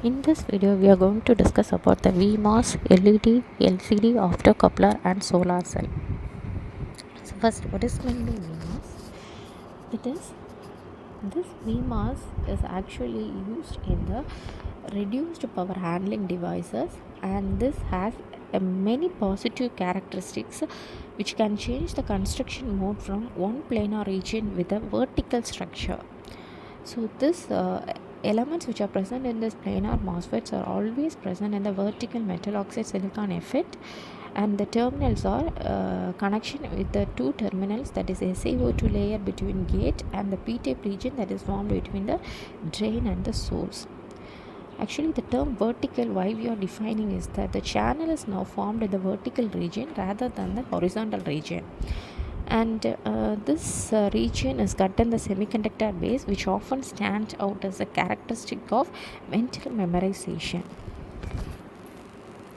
In this video, we are going to discuss about the Vmos, LED, LCD, optocoupler and solar cell. So first, what is mainly Vmos? It is this Vmos is actually used in the reduced power handling devices, and this has many positive characteristics which can change the construction mode from one planar region with a vertical structure. So this elements which are present in this planar MOSFETs are always present in the vertical metal oxide silicon FET, and the terminals are connection with the two terminals, that is SiO2 layer between gate and the p-type region that is formed between the drain and the source. Actually, the term vertical, why we are defining, is that the channel is now formed in the vertical region rather than the horizontal region, and this region is cut in the semiconductor base, which often stands out as a characteristic of mental memorization.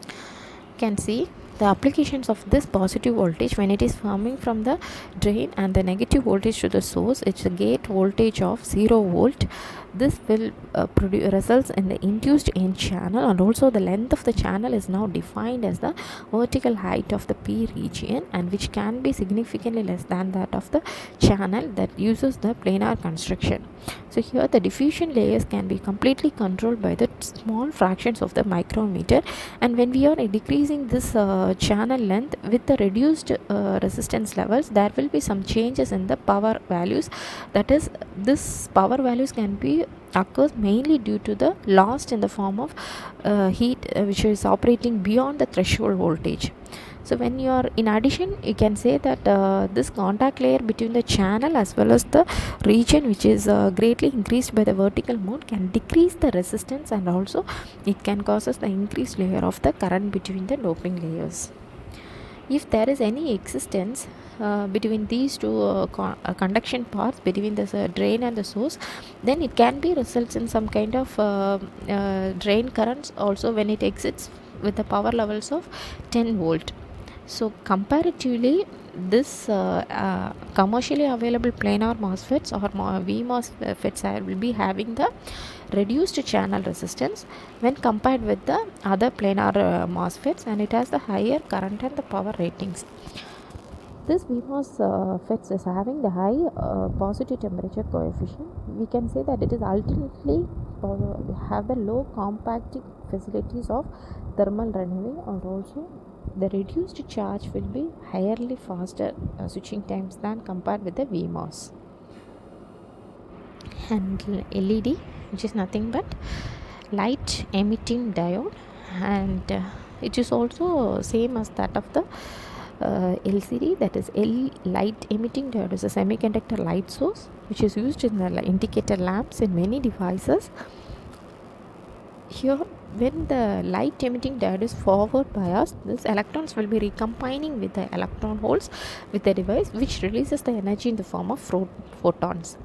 You can see the applications of this positive voltage when it is coming from the drain, and the negative voltage to the source, it's a gate voltage of 0 volt. This will results in the induced n channel, and also the length of the channel is now defined as the vertical height of the p region, and which can be significantly less than that of the channel that uses the planar construction. So here the diffusion layers can be completely controlled by the small fractions of the micrometer, and when we are decreasing this channel length with the reduced resistance levels, there will be some changes in the power values. That is, this power values can be occurs mainly due to the loss in the form of heat which is operating beyond the threshold voltage. So when you are, in addition, you can say that this contact layer between the channel as well as the region which is greatly increased by the vertical mode can decrease the resistance, and also it can causes the increased layer of the current between the doping layers. If there is any existence between these two conduction paths between the drain and the source, then it can be results in some kind of drain currents also when it exits with the power levels of 10 volt. So comparatively, this commercially available planar MOSFETs or Vmos FETs will be having the reduced channel resistance when compared with the other planar MOSFETs, and it has the higher current and the power ratings. This Vmos FETs is having the high positive temperature coefficient. We can say that it is ultimately have the low compacting facilities of thermal runaway, and also the reduced charge will be highly faster switching times than compared with the Vmos. And LED, which is nothing but light emitting diode, and it is also same as that of the LCD, that is light emitting diode is a semiconductor light source which is used in the indicator lamps in many devices. Here, when the light emitting diode is forward biased, these electrons will be recombining with the electron holes with the device, which releases the energy in the form of photons.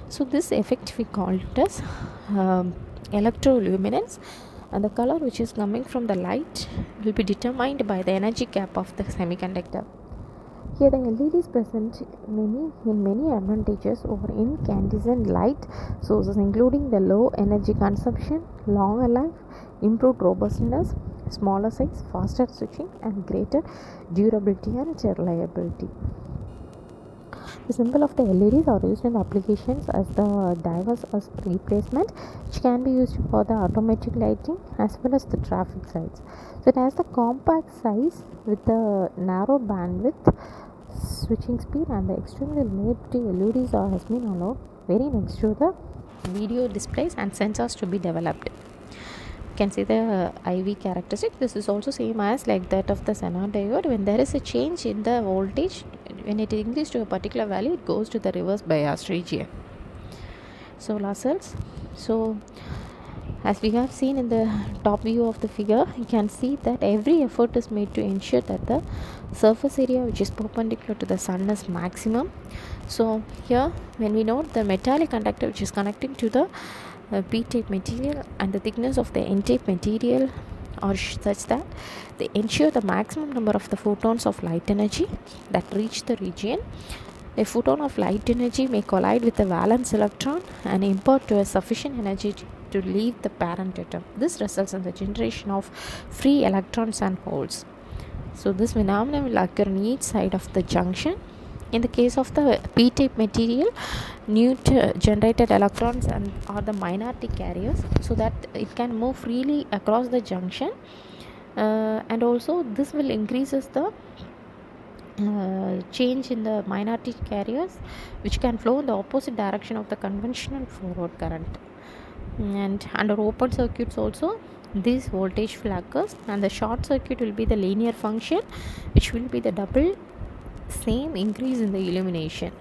So this effect we call it as electroluminescence, and the color which is coming from the light will be determined by the energy gap of the semiconductor. Here the LEDs present many advantages over incandescent light sources, including the low energy consumption, longer life, improved robustness, smaller size, faster switching, and greater durability and reliability. The symbol of the LEDs are used in applications as the diverse as replacement, which can be used for the automatic lighting as well as the traffic lights. So it has the compact size with the narrow bandwidth, switching speed, and the extremely light LEDs has been allowed very next to the video displays and sensors to be developed. You can see the IV characteristic. This is also same as like that of the xenon diode. When there is a change in the voltage, when it increases to a particular value, it goes to the reverse bias region. Solar cells. So as we have seen in the top view of the figure, you can see that every effort is made to ensure that the surface area which is perpendicular to the sun is maximum. So here, when we note the metallic conductor which is connecting to the p-type material, and the thickness of the n-type material are such that they ensure the maximum number of the photons of light energy that reach the region. A photon of light energy may collide with the valence electron and impart to a sufficient energy to leave the parent atom. This results in the generation of free electrons and holes. So this phenomenon will occur on each side of the junction. In the case of the p-type material, new generated electrons are the minority carriers, so that it can move freely across the junction, and also this will increases the change in the minority carriers, which can flow in the opposite direction of the conventional forward current. And under open circuits also, this voltage will occur, and the short circuit will be the linear function, which will be the double same increase in the illumination.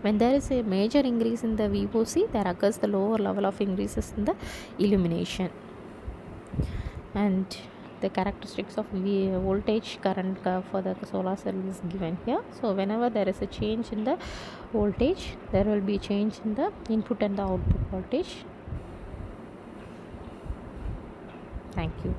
When there is a major increase in the VOC, there occurs the lower level of increases in the illumination. And the characteristics of voltage current curve for the solar cell is given here. So whenever there is a change in the voltage, there will be change in the input and the output voltage. Thank you.